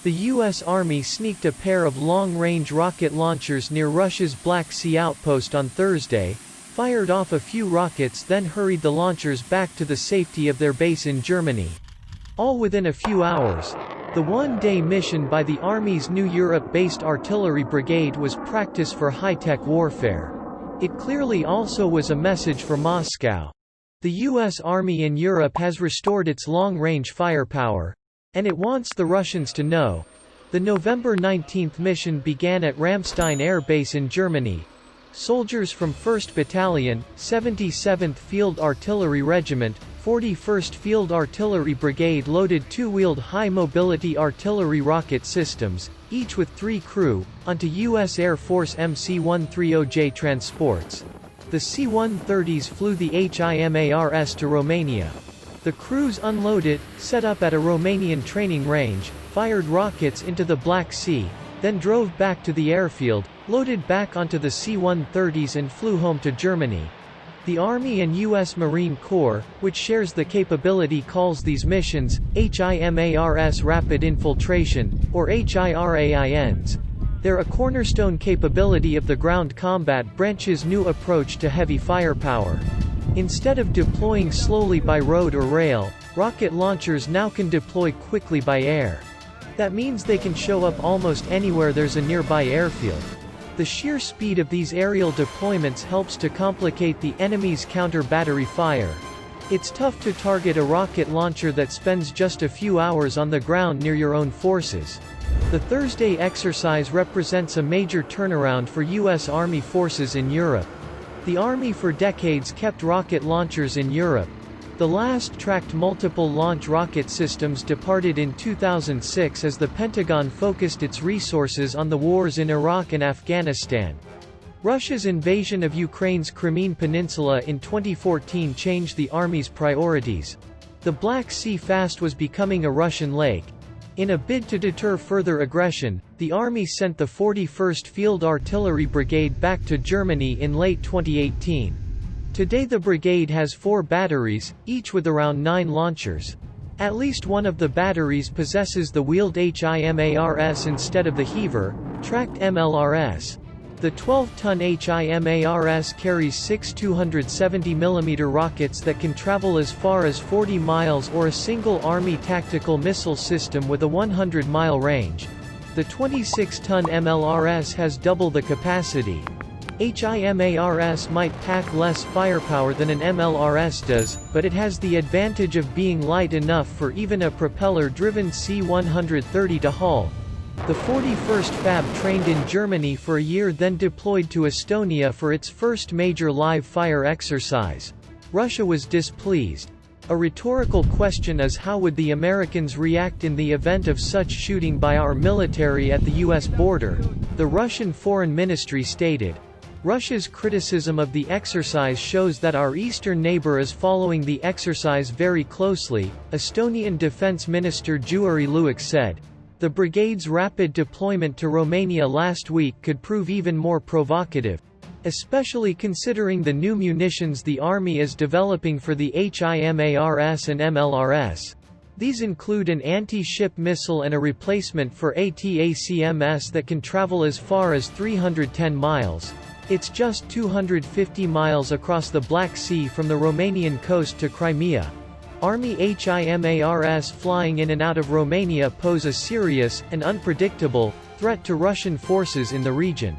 The U.S. Army sneaked a pair of long-range rocket launchers near Russia's Black Sea outpost on Thursday, fired off a few rockets, then hurried the launchers back to the safety of their base in Germany. All within a few hours. The one-day mission by the Army's new Europe-based artillery brigade was practice for high-tech warfare. It clearly also was a message for Moscow. The U.S. Army in Europe has restored its long-range firepower, and it wants the Russians to know. The November 19 mission began at Ramstein Air Base in Germany. Soldiers from 1st Battalion, 77th Field Artillery Regiment, 41st Field Artillery Brigade loaded two-wheeled high-mobility artillery rocket systems, each with 3 crew, onto U.S. Air Force MC-130J transports. The C-130s flew the HIMARS to Romania. The crews unloaded, set up at a Romanian training range, fired rockets into the Black Sea, then drove back to the airfield, loaded back onto the C-130s and flew home to Germany. The Army and U.S. Marine Corps, which shares the capability, calls these missions HIMARS Rapid Infiltration, or HIRAINs. They're a cornerstone capability of the ground combat branch's new approach to heavy firepower. Instead of deploying slowly by road or rail, rocket launchers now can deploy quickly by air. That means they can show up almost anywhere there's a nearby airfield. The sheer speed of these aerial deployments helps to complicate the enemy's counter-battery fire. It's tough to target a rocket launcher that spends just a few hours on the ground near your own forces. The Thursday exercise represents a major turnaround for U.S. Army forces in Europe. The Army for decades kept rocket launchers in Europe. The last tracked multiple launch rocket systems departed in 2006 as the Pentagon focused its resources on the wars in Iraq and Afghanistan. Russia's invasion of Ukraine's Crimean Peninsula in 2014 changed the Army's priorities. The Black Sea fast was becoming a Russian lake. In a bid to deter further aggression, the Army sent the 41st Field Artillery Brigade back to Germany in late 2018. Today the brigade has 4 batteries, each with around 9 launchers. At least one of the batteries possesses the wheeled HIMARS instead of the heaver, tracked MLRS. The 12-ton HIMARS carries 6 270mm rockets that can travel as far as 40 miles, or a single Army tactical missile system with a 100-mile range. The 26-ton MLRS has double the capacity. HIMARS might pack less firepower than an MLRS does, but it has the advantage of being light enough for even a propeller-driven C-130 to haul. The 41st FAB trained in Germany for a year, then deployed to Estonia for its first major live-fire exercise. Russia was displeased. A rhetorical question is, how would the Americans react in the event of such shooting by our military at the U.S. border? The Russian Foreign Ministry stated. Russia's criticism of the exercise shows that our eastern neighbor is following the exercise very closely, Estonian Defense Minister Jüri Luik said. The brigade's rapid deployment to Romania last week could prove even more provocative, especially considering the new munitions the Army is developing for the HIMARS and MLRS. These include an anti-ship missile and a replacement for ATACMS that can travel as far as 310 miles. It's just 250 miles across the Black Sea from the Romanian coast to Crimea. Army HIMARS flying in and out of Romania pose a serious, and unpredictable, threat to Russian forces in the region.